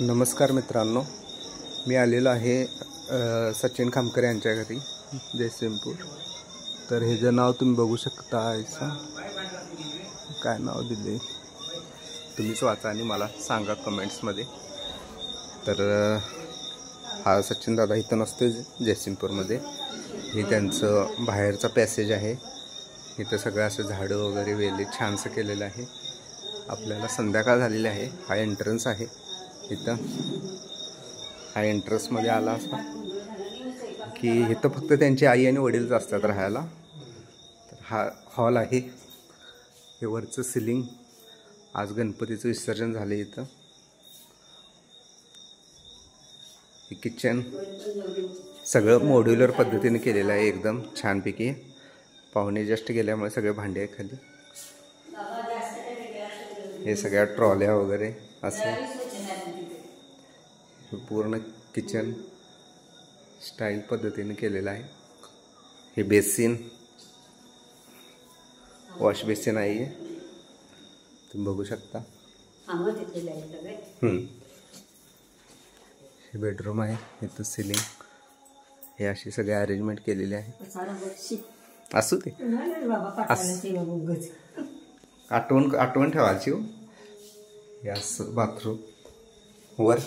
नमस्कार मित्रांनो, मी आलेलो आहे सचिन खामकर यांच्या घरी जयसिंगपूर। तर हे जे नाव तुम्ही बघू शकता, काय नाव दिले तुम्हीच वाचा आणि मला सांगा कमेंट्समध्ये। तर हा सचिन दादा इथं नसते जयसिंगपूरमध्ये, हे त्यांचं बाहेरचा पॅसेज आहे। इथं सगळं असं झाडं वगैरे वेली छानसं केलेलं आहे। आपल्याला संध्याकाळ झालेली आहे। हा एंट्रन्स आहे। इथं हा एंट्रन्समध्ये आला असा की इथं फक्त त्यांची आई आणि वडीलच असतात राहायला। तर हा हॉल आहे। हे वरचं सिलिंग, आज गणपतीचं विसर्जन झाले इथं। हे किचन सगळं मॉड्युलर पद्धतीने केलेलं आहे, एकदम छानपैकी। पाहुणे जस्ट गेल्यामुळे सगळे भांडे आहे खाली। हे सगळ्या ट्रॉल्या वगैरे असे पूर्ण किचन स्टाईल पद्धतीने केलेलं आहे। हे बेसिन, वॉश बेसिन आहे, तुम्ही बघू शकता। हे बेडरूम आहे। इथं सिलिंग, हे अशी सगळे अरेंजमेंट केलेले आहे। असू दे, आठवण ठेवायची हो। हे असं बाथरूम वर,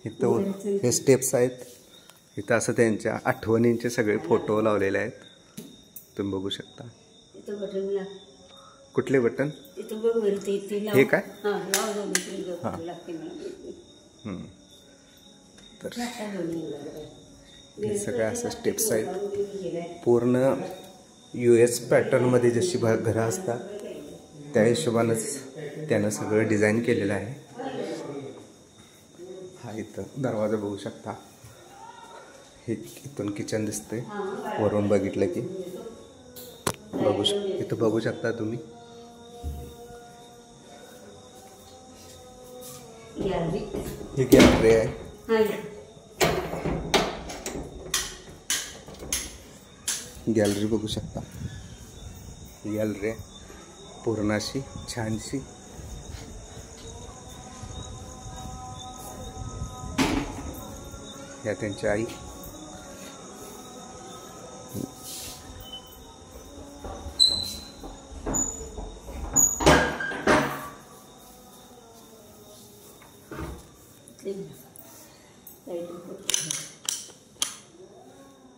इथं हे स्टेप्स आहेत। इथं असं त्यांच्या आठवणींचे सगळे फोटो लावलेले आहेत, तुम्ही बघू शकता। कुठले बटन? हे काय? तर हे सगळे असं स्टेप्स आहेत। पूर्ण US पॅटर्नमध्ये जशी घरं असतात त्या हिशोबानंच त्यानं सगळं डिझाईन केलेलं आहे। हा इथं दरवाजा बघू शकता। हे इथून किचन दिसते वरून बघितलं की, इथं बघू शकता तुम्ही। ही गॅलरी आहे। गॅलरी बघू शकता। ही गॅलरी आहे पूर्ण अशी छानशी। या त्यांची आई।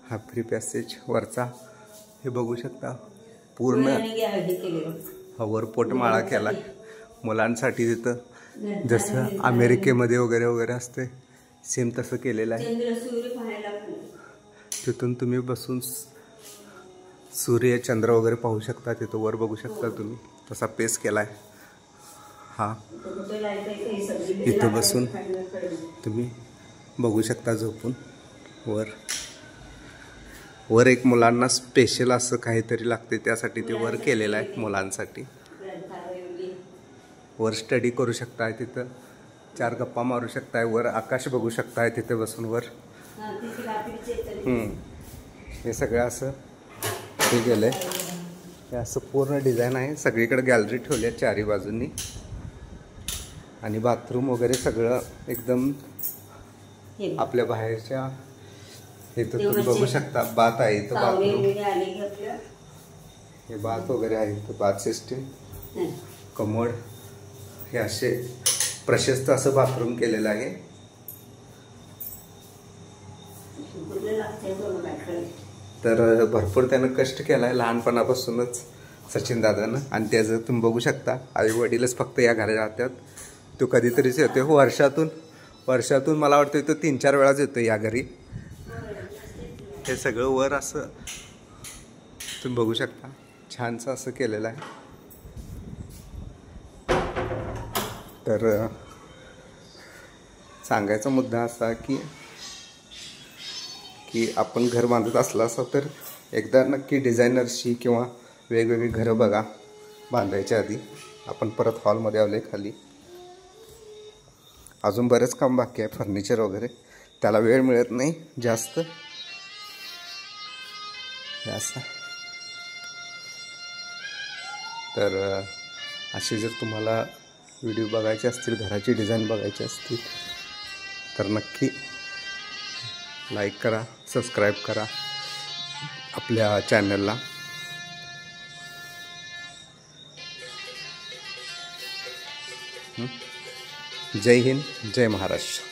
हा फ्री पॅसेज वरचा, हे बघू शकता। पूर्ण हा वर पोटमाळा केला मुलांसाठी। तिथं जसं अमेरिकेमध्ये वगैरे वगैरे असते सेम तसं केलेलं आहे। तिथून तुम्ही बसून सूर्य चंद्र वगैरे पाहू शकता। तिथं वर बघू शकता तुम्ही, तसा पेस केलाय हा। इथं बसून तुम्ही बघू शकता झोपून। वर एक मुलांना स्पेशल असं काहीतरी लागते, त्यासाठी ते वर केलेलं आहे मुलांसाठी। वर स्टडी करू शकताय, तिथं 4 गप्पा मारू शकताय, वर आकाश बघू शकताय तिथे बसून वर। हे सगळं असं हे केलंय। हे असं पूर्ण डिझाईन आहे। सगळीकडे गॅलरी ठेवली आहे चारी बाजूंनी, आणि बाथरूम वगैरे सगळं एकदम आपल्या बाहेरच्या। इथं तुम्ही बघू शकता बाथ आहे इथं, बाथरूम, हे बाथ वगैरे आहे इथं, बाथ सिस्टीम, कमोड। हे असे प्रशस्त असं बाथरूम केलेलं आहे। तर भरपूर त्यानं कष्ट केलाय लहानपणापासूनच सचिन दादानं, आणि त्याचं तुम्ही बघू शकता। आई वडीलच फक्त या घरात राहतात, तो कधीतरीच येतो। वर्षातून मला वाटतं तो 3-4 वेळाच येतो या घरी। हे सगळं वर असं तुम्ही बघू शकता, छानसं असं केलेलं आहे। तर सांगायचा मुद्दा असा की आपण घर बांधत असला असं तर एकदा नक्की डिझायनरशी किंवा वेगवेगळी घरं बघा बांधायच्या आधी। आपण परत हॉलमध्ये आलोय खाली, अजून बरेच काम बाकी आहे, फर्निचर वगैरे, त्याला वेळ मिळत नाही जास्त। हे असं तर अशी जर तुम्हाला व्हिडिओ बघायचे असतील, घराची डिझाईन बघायची असतील तर नक्की लाईक करा, सबस्क्राईब करा आपल्या चॅनलला. जय हिंद, जय महाराष्ट्र.